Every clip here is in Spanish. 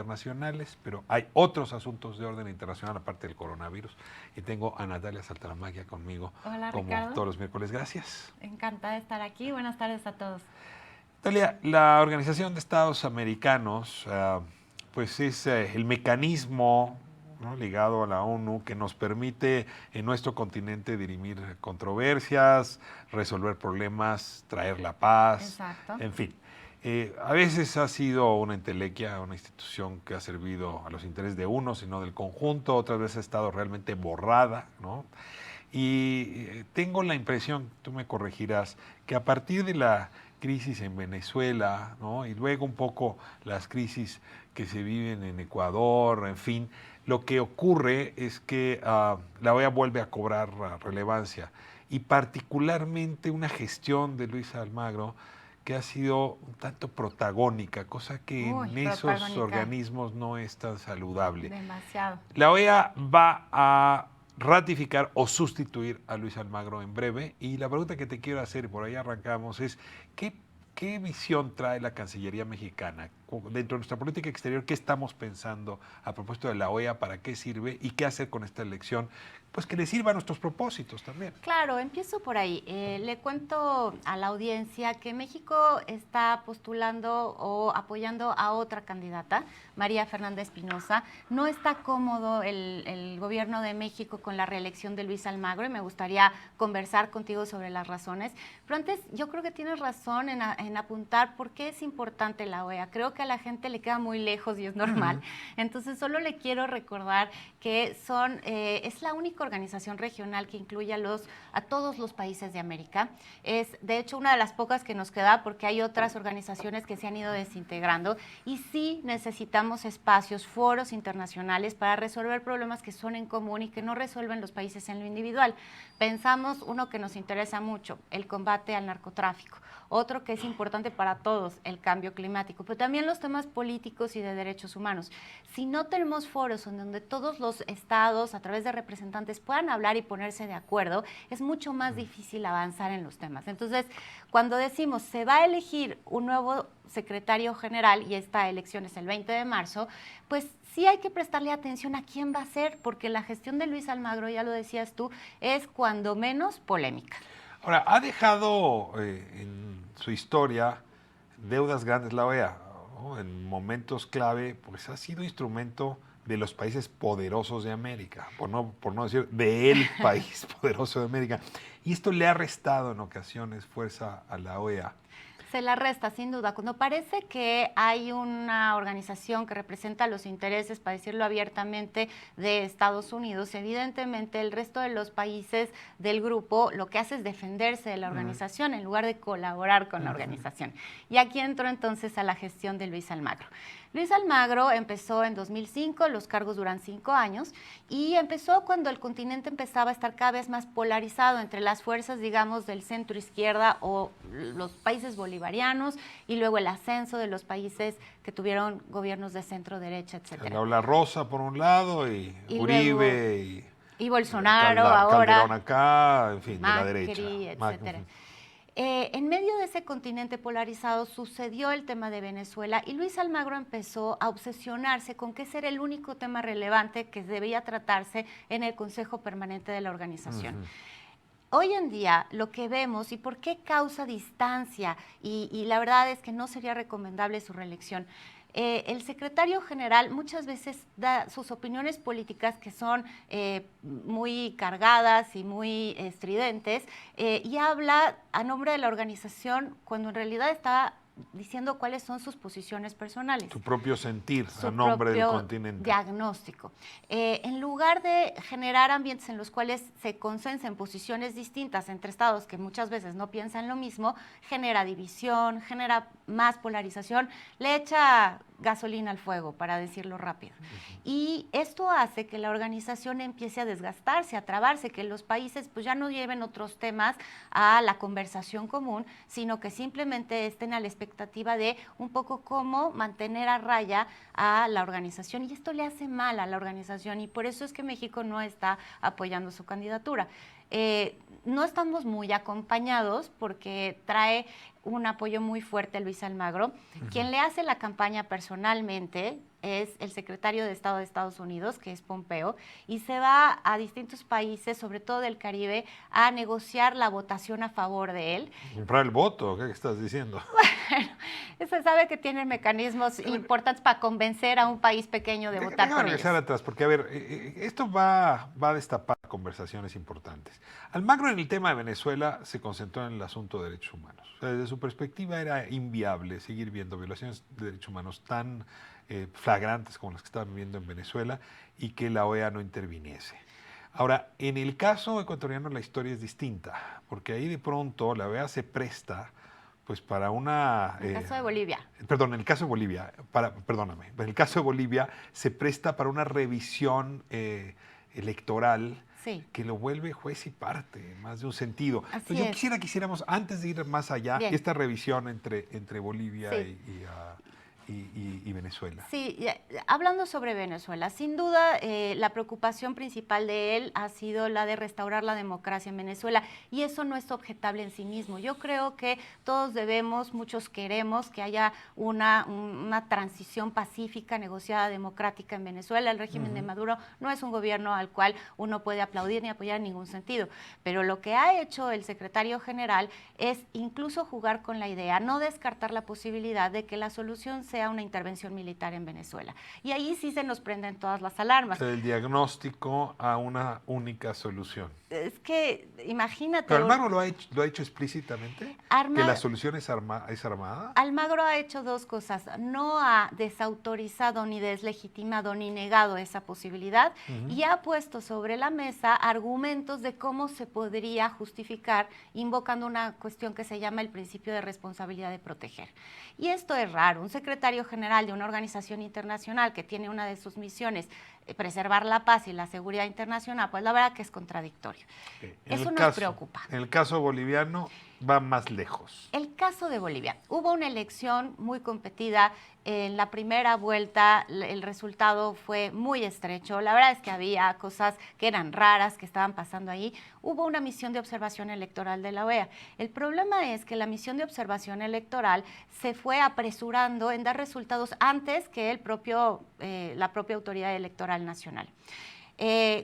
internacionales, pero hay otros asuntos de orden internacional aparte del coronavirus. Y tengo a Natalia Saltaramagia conmigo. Hola, como Ricardo. todos los miércoles. Gracias. Encantada de estar aquí. Buenas tardes a todos. Natalia, la Organización de Estados Americanos, pues es el mecanismo, ¿no?, ligado a la ONU que nos permite en nuestro continente dirimir controversias, resolver problemas, traer la paz, Exacto. en fin. A veces ha sido una entelequia, una institución que ha servido a los intereses de uno, sino del conjunto, otras veces ha estado realmente borrada, ¿no? Y tengo la impresión, tú me corregirás, que a partir de la crisis en Venezuela, ¿no?, y luego un poco las crisis que se viven en Ecuador, en fin, lo que ocurre es que la OEA vuelve a cobrar relevancia, y particularmente una gestión de Luis Almagro que ha sido un tanto protagónica, cosa que en esos Protagónica. organismos no es tan saludable. Demasiado. La OEA va a ratificar o sustituir a Luis Almagro en breve, y la pregunta que te quiero hacer, y por ahí arrancamos, es ¿qué visión trae la Cancillería mexicana dentro de nuestra política exterior? ¿Qué estamos pensando a propósito de la OEA? ¿Para qué sirve? ¿Y qué hacer con esta elección? Pues que le sirva a nuestros propósitos también. Claro, empiezo por ahí. Le cuento a la audiencia que México está postulando o apoyando a otra candidata, María Fernanda Espinosa. No está cómodo el gobierno de México con la reelección de Luis Almagro y me gustaría conversar contigo sobre las razones. Pero antes, yo creo que tienes razón en apuntar por qué es importante la OEA. Creo que a la gente le queda muy lejos y es normal. Entonces, solo le quiero recordar que es la única organización regional que incluye a todos los países de América. Es, de hecho, una de las pocas que nos queda porque hay otras organizaciones que se han ido desintegrando y sí necesitamos espacios, foros internacionales para resolver problemas que son en común y que no resuelven los países en lo individual. Pensamos uno que nos interesa mucho, el combate al narcotráfico. Otro que es importante para todos, el cambio climático, pero también los temas políticos y de derechos humanos. Si no tenemos foros en donde todos los estados, a través de representantes, puedan hablar y ponerse de acuerdo, es mucho más difícil avanzar en los temas. Entonces, cuando decimos se va a elegir un nuevo secretario general y esta elección es el 20 de marzo, pues sí hay que prestarle atención a quién va a ser, porque la gestión de Luis Almagro, ya lo decías tú, es cuando menos polémica. Ahora, ha dejado en su historia deudas grandes la OEA, ¿no? En momentos clave, pues ha sido instrumento de los países poderosos de América, por no decir del país poderoso de América. Y esto le ha restado en ocasiones fuerza a la OEA. Se la resta, sin duda. Cuando parece que hay una organización que representa los intereses, para decirlo abiertamente, de Estados Unidos, evidentemente el resto de los países del grupo lo que hace es defenderse de la organización en lugar de colaborar con la organización. Y aquí entro entonces a la gestión de Luis Almagro. Luis Almagro empezó en 2005, los cargos duran 5 años, y empezó cuando el continente empezaba a estar cada vez más polarizado entre las fuerzas, digamos, del centro izquierda o los países bolivarianos, y luego el ascenso de los países que tuvieron gobiernos de centro derecha, etc. La ola rosa por un lado y Uribe y Bolsonaro ahora. Calderón acá, en fin, Macri, de la derecha. Etcétera. En medio de ese continente polarizado sucedió el tema de Venezuela y Luis Almagro empezó a obsesionarse con que ese era el único tema relevante que debía tratarse en el Consejo Permanente de la organización. Hoy en día lo que vemos y por qué causa distancia y la verdad es que no sería recomendable su reelección. El secretario general muchas veces da sus opiniones políticas que son muy cargadas y muy estridentes y habla a nombre de la organización cuando en realidad está diciendo cuáles son sus posiciones personales. Su propio sentir Su a nombre del propio continente. diagnóstico. En lugar de generar ambientes en los cuales se consensen posiciones distintas entre estados que muchas veces no piensan lo mismo, genera división, genera más polarización, le echa gasolina al fuego, para decirlo rápido. Y esto hace que la organización empiece a desgastarse, a trabarse, que los países pues ya no lleven otros temas a la conversación común, sino que simplemente estén a la expectativa de un poco cómo mantener a raya a la organización. Y esto le hace mal a la organización y por eso es que México no está apoyando su candidatura. No estamos muy acompañados porque trae un apoyo muy fuerte a Luis Almagro. Quien le hace la campaña personalmente es el secretario de Estado de Estados Unidos, que es Pompeo, y se va a distintos países, sobre todo del Caribe, a negociar la votación a favor de él. ¿Comprar el voto? ¿Qué estás diciendo? Bueno, se sabe que tienen mecanismos importantes para convencer a un país pequeño de votar Déjame con ellos. regresar atrás, porque a ver, esto va a destapar conversaciones importantes. Almagro en el tema de Venezuela se concentró en el asunto de derechos humanos. O sea, desde su perspectiva era inviable seguir viendo violaciones de derechos humanos tan flagrantes como las que estaban viviendo en Venezuela y que la OEA no interviniese. Ahora, en el caso ecuatoriano la historia es distinta, porque ahí de pronto la OEA se presta pues para una... En el caso de Bolivia. Perdón, en el caso de Bolivia, perdóname, en el caso de Bolivia se presta para una revisión electoral Sí. que lo vuelve juez y parte, en más de un sentido. Así Entonces, yo es. quisiéramos, antes de ir más allá, Bien. esta revisión entre Bolivia Sí. y Venezuela. Sí, hablando sobre Venezuela, sin duda la preocupación principal de él ha sido la de restaurar la democracia en Venezuela y eso no es objetable en sí mismo. Yo creo que todos debemos, muchos queremos que haya una transición pacífica, negociada, democrática en Venezuela. El régimen de Maduro no es un gobierno al cual uno puede aplaudir ni apoyar en ningún sentido, pero lo que ha hecho el secretario general es incluso jugar con la idea, no descartar la posibilidad de que la solución sea una intervención militar en Venezuela. Y ahí sí se nos prenden todas las alarmas. O sea, el diagnóstico a una única solución. Es que, imagínate... Pero Almagro lo ha hecho explícitamente, que la solución es armada. Almagro ha hecho dos cosas. No ha desautorizado, ni deslegitimado, ni negado esa posibilidad y ha puesto sobre la mesa argumentos de cómo se podría justificar invocando una cuestión que se llama el principio de responsabilidad de proteger. Y esto es raro. Un secretario general de una organización internacional que tiene una de sus misiones preservar la paz y la seguridad internacional, pues la verdad que es contradictorio. Eso nos preocupa. En el caso boliviano va más lejos. El caso de Bolivia. Hubo una elección muy competida. En la primera vuelta el resultado fue muy estrecho. La verdad es que había cosas que eran raras que estaban pasando ahí. Hubo una misión de observación electoral de la OEA. El problema es que la misión de observación electoral se fue apresurando en dar resultados antes que la propia autoridad electoral nacional.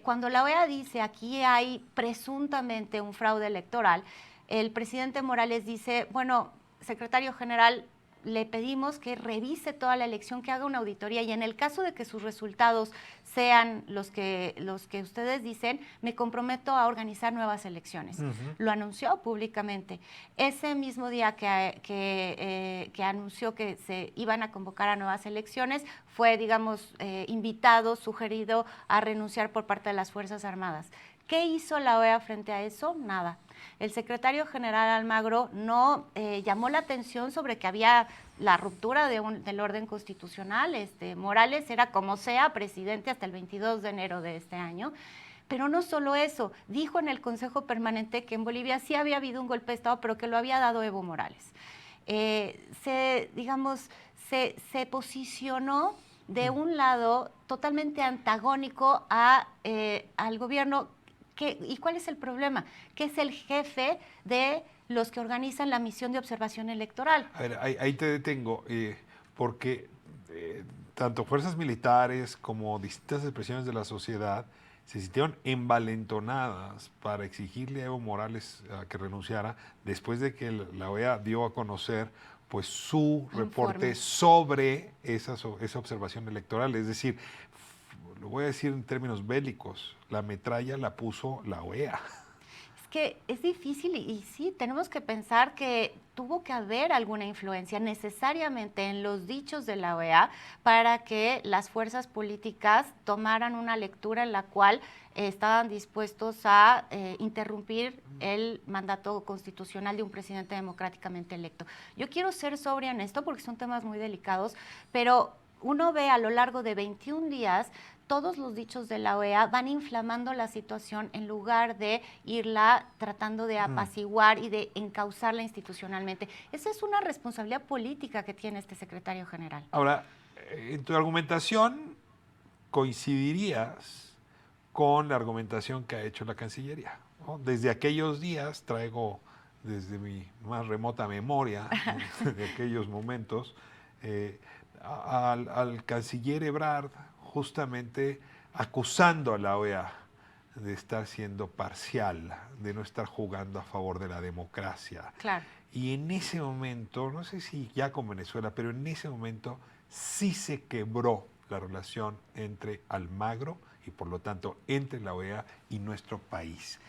Cuando la OEA dice aquí hay presuntamente un fraude electoral, el presidente Morales dice, bueno, secretario general, le pedimos que revise toda la elección, que haga una auditoría y en el caso de que sus resultados sean los que ustedes dicen, me comprometo a organizar nuevas elecciones. Lo anunció públicamente. Ese mismo día que anunció que se iban a convocar a nuevas elecciones, fue, digamos, invitado, sugerido a renunciar por parte de las Fuerzas Armadas. ¿Qué hizo la OEA frente a eso? Nada. El secretario general Almagro no llamó la atención sobre que había la ruptura del orden constitucional. Morales era como sea presidente hasta el 22 de enero de este año. Pero no solo eso, dijo en el Consejo Permanente que en Bolivia sí había habido un golpe de Estado, pero que lo había dado Evo Morales. Se posicionó de un lado totalmente antagónico al gobierno. ¿Y cuál es el problema? Que es el jefe de los que organizan la misión de observación electoral. A ver, ahí te detengo, porque tanto fuerzas militares como distintas expresiones de la sociedad se sintieron envalentonadas para exigirle a Evo Morales que renunciara después de que la OEA dio a conocer pues su reporte sobre esa observación electoral. Es decir, lo voy a decir en términos bélicos, la metralla la puso la OEA. Es que es difícil y sí, tenemos que pensar que tuvo que haber alguna influencia necesariamente en los dichos de la OEA para que las fuerzas políticas tomaran una lectura en la cual estaban dispuestos a interrumpir el mandato constitucional de un presidente democráticamente electo. Yo quiero ser sobria en esto porque son temas muy delicados, pero uno ve a lo largo de 21 días todos los dichos de la OEA van inflamando la situación en lugar de irla tratando de apaciguar y de encauzarla institucionalmente. Esa es una responsabilidad política que tiene este secretario general. Ahora, en tu argumentación coincidirías con la argumentación que ha hecho la Cancillería, ¿no? Desde aquellos días traigo desde mi más remota memoria de aquellos momentos, al canciller Ebrard justamente acusando a la OEA de estar siendo parcial, de no estar jugando a favor de la democracia. Claro. Y en ese momento, no sé si ya con Venezuela, pero en ese momento sí se quebró la relación entre Almagro y por lo tanto entre la OEA y nuestro país.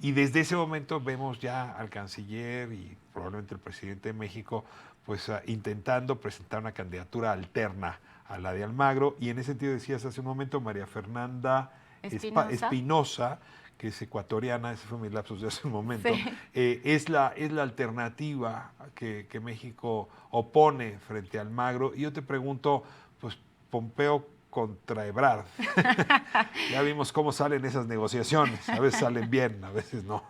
Y desde ese momento vemos ya al canciller y probablemente el presidente de México pues intentando presentar una candidatura alterna a la de Almagro, y en ese sentido decías hace un momento María Fernanda Espinosa, que es ecuatoriana, ese fue mi lapsus de hace un momento, sí. es la alternativa que México opone frente a Almagro. Y yo te pregunto, pues Pompeo contra Ebrard, ya vimos cómo salen esas negociaciones, a veces salen bien, a veces no.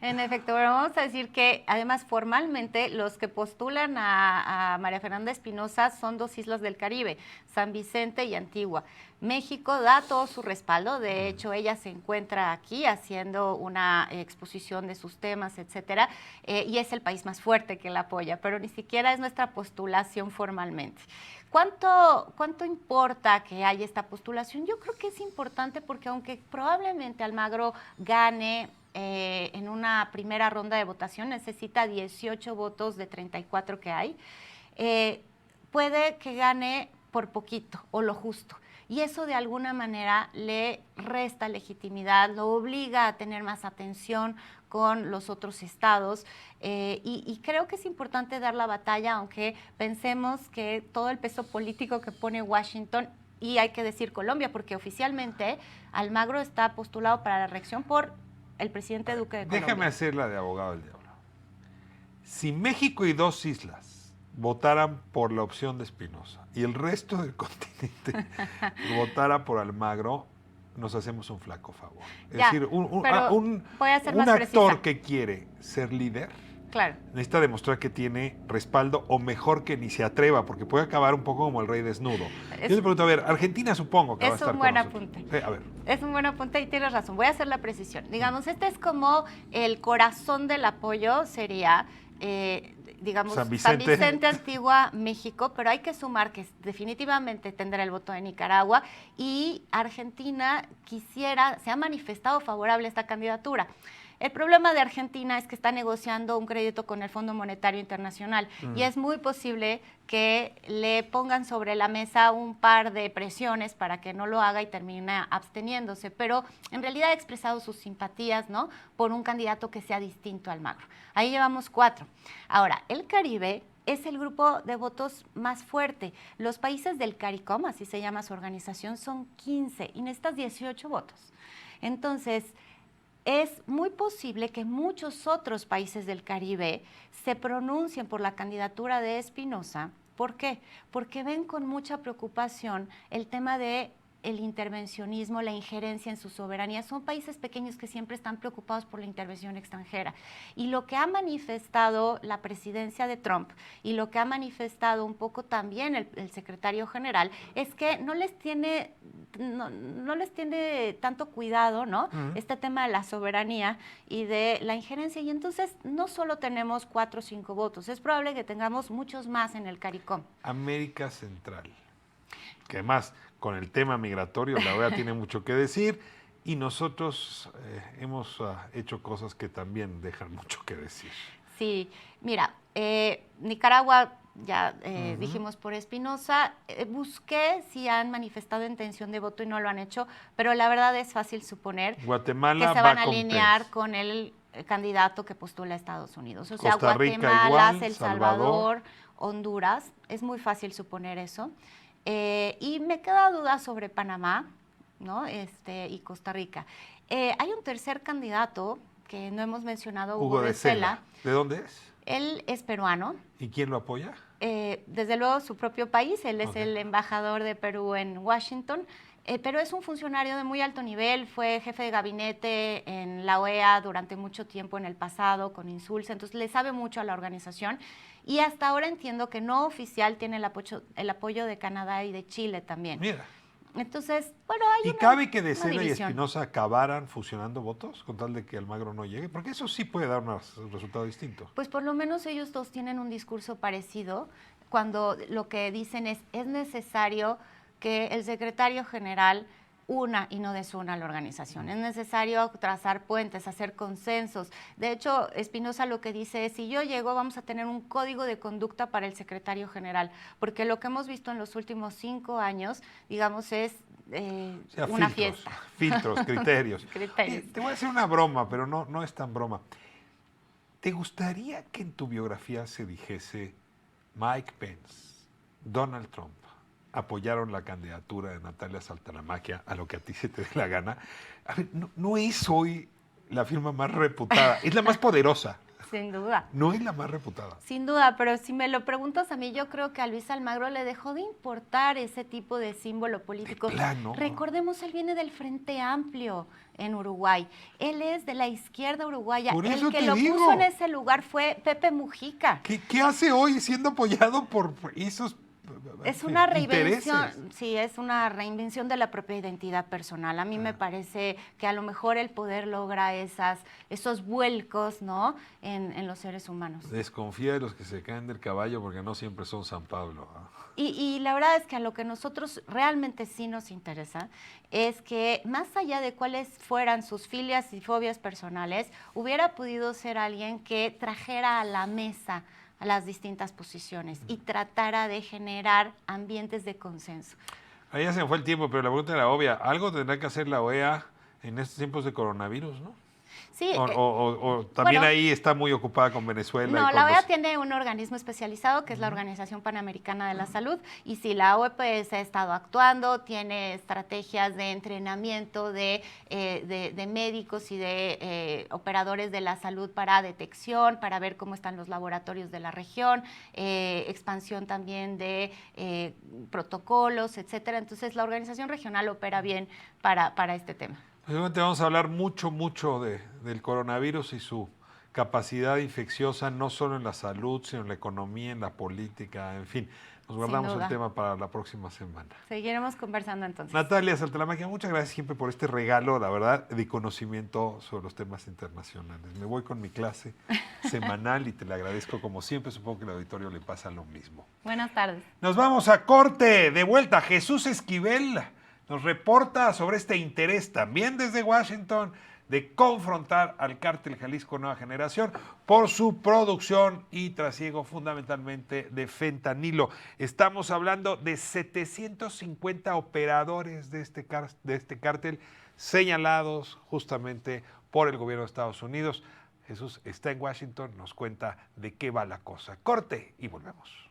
En efecto, pero vamos a decir que además formalmente los que postulan a María Fernanda Espinosa son dos islas del Caribe, San Vicente y Antigua. México da todo su respaldo, de hecho ella se encuentra aquí haciendo una exposición de sus temas, etcétera, y es el país más fuerte que la apoya, pero ni siquiera es nuestra postulación formalmente. ¿Cuánto importa que haya esta postulación? Yo creo que es importante porque aunque probablemente Almagro gane en una primera ronda de votación, necesita 18 votos de 34 que hay, puede que gane por poquito o lo justo. Y eso de alguna manera le resta legitimidad, lo obliga a tener más atención con los otros estados, y creo que es importante dar la batalla, aunque pensemos que todo el peso político que pone Washington, y hay que decir Colombia, porque oficialmente Almagro está postulado para la reelección por el presidente Duque de Colombia. Déjame hacer la de abogado del diablo. Si México y dos islas votaran por la opción de Espinosa y el resto del continente votara por Almagro, nos hacemos un flaco favor. Es decir, un actor que quiere ser líder, claro, necesita demostrar que tiene respaldo, o mejor que ni se atreva, porque puede acabar un poco como el rey desnudo. Yo te pregunto, a ver, Argentina supongo que va a estar con nosotros. Es un buen apunte. A ver. Es un buen apunte y tienes razón. Voy a hacer la precisión. Digamos, este es como el corazón del apoyo, sería, digamos, San Vicente, Antigua, México, pero hay que sumar que definitivamente tendrá el voto de Nicaragua, y Argentina se ha manifestado favorable a esta candidatura. El problema de Argentina es que está negociando un crédito con el Fondo Monetario Internacional y es muy posible que le pongan sobre la mesa un par de presiones para que no lo haga y termine absteniéndose, pero en realidad ha expresado sus simpatías, ¿no?, por un candidato que sea distinto a Almagro. Ahí llevamos 4. Ahora, el Caribe es el grupo de votos más fuerte. Los países del CARICOM, así se llama su organización, son 15 y necesitas 18 votos. Entonces, es muy posible que muchos otros países del Caribe se pronuncien por la candidatura de Espinosa. ¿Por qué? Porque ven con mucha preocupación el tema de el intervencionismo, la injerencia en su soberanía. Son países pequeños que siempre están preocupados por la intervención extranjera. Y lo que ha manifestado la presidencia de Trump y lo que ha manifestado un poco también el secretario general es que no les tiene tanto cuidado, ¿no?, este tema de la soberanía y de la injerencia. Y entonces no solo tenemos 4 o 5 votos, es probable que tengamos muchos más en el CARICOM. América Central, que además con el tema migratorio la OEA tiene mucho que decir, y nosotros hemos hecho cosas que también dejan mucho que decir. Sí, mira, Nicaragua, ya dijimos por Espinosa, busqué si han manifestado intención de voto y no lo han hecho, pero la verdad es fácil suponer Guatemala que se van a alinear con el candidato que postula a Estados Unidos. O sea, Costa Rica Guatemala, igual, El Salvador, Honduras, es muy fácil suponer eso. Y me queda duda sobre Panamá, ¿no?, y Costa Rica. Hay un tercer candidato que no hemos mencionado, Hugo de Cela. ¿De dónde es? Él es peruano. ¿Y quién lo apoya? Desde luego su propio país, él es el embajador de Perú en Washington, pero es un funcionario de muy alto nivel, fue jefe de gabinete en la OEA durante mucho tiempo en el pasado con Insulza, entonces le sabe mucho a la organización, y hasta ahora entiendo que no oficial tiene el apoyo de Canadá y de Chile también. Mira. Entonces, bueno, hay ¿Y una, cabe que De una Seda y división. Espinosa acabaran fusionando votos con tal de que Almagro no llegue? Porque eso sí puede dar un resultado distinto. Pues por lo menos ellos dos tienen un discurso parecido cuando lo que dicen es necesario que el secretario general una y no desuna la organización. Es necesario trazar puentes, hacer consensos. De hecho, Espinosa lo que dice es, si yo llego, vamos a tener un código de conducta para el secretario general, porque lo que hemos visto en los últimos 5 años, digamos, es O sea, una filtros, fiesta. filtros, criterios. Criterios. Te voy a hacer una broma, pero no es tan broma. ¿Te gustaría que en tu biografía se dijese Mike Pence, Donald Trump apoyaron la candidatura de Natalia Saltaramaquia a lo que a ti se te dé la gana? A ver, no es hoy la firma más reputada, es la más poderosa. Sin duda. No es la más reputada. Sin duda, pero si me lo preguntas a mí, yo creo que a Luis Almagro le dejó de importar ese tipo de símbolo político. De plano. Recordemos, él viene del Frente Amplio en Uruguay. Él es de la izquierda uruguaya. Por eso El que te lo digo. puso en ese lugar fue Pepe Mujica. ¿Qué hace hoy siendo apoyado por esos Es una intereses? reinvención, sí, es una reinvención de la propia identidad personal. A mí me parece que a lo mejor el poder logra esos vuelcos, ¿no?, en los seres humanos. Desconfía de los que se caen del caballo porque no siempre son San Pablo. Y la verdad es que a lo que nosotros realmente sí nos interesa es que más allá de cuáles fueran sus filias y fobias personales, hubiera podido ser alguien que trajera a la mesa a las distintas posiciones y tratara de generar ambientes de consenso. Ahí ya se me fue el tiempo, pero la pregunta era obvia. Algo tendrá que hacer la OEA en estos tiempos de coronavirus, ¿no? Sí, O también bueno, ahí está muy ocupada con Venezuela. no, y con la OEA los... tiene un organismo especializado que es la Organización Panamericana de la Salud, y sí, la OPS ha estado actuando, tiene estrategias de entrenamiento de médicos y de operadores de la salud para detección, para ver cómo están los laboratorios de la región, expansión también de protocolos, etcétera. Entonces, la organización regional opera bien para este tema. Obviamente vamos a hablar mucho del coronavirus y su capacidad infecciosa, no solo en la salud, sino en la economía, en la política, en fin. Nos guardamos el tema para la próxima semana. Seguiremos conversando entonces. Natalia Saltaramaquia, muchas gracias siempre por este regalo, la verdad, de conocimiento sobre los temas internacionales. Me voy con mi clase semanal y te la agradezco como siempre. Supongo que al auditorio le pasa lo mismo. Buenas tardes. Nos vamos a corte. De vuelta, Jesús Esquivel nos reporta sobre este interés también desde Washington de confrontar al cártel Jalisco Nueva Generación por su producción y trasiego fundamentalmente de fentanilo. Estamos hablando de 750 operadores de este cártel señalados justamente por el gobierno de Estados Unidos. Jesús está en Washington, nos cuenta de qué va la cosa. Corte y volvemos.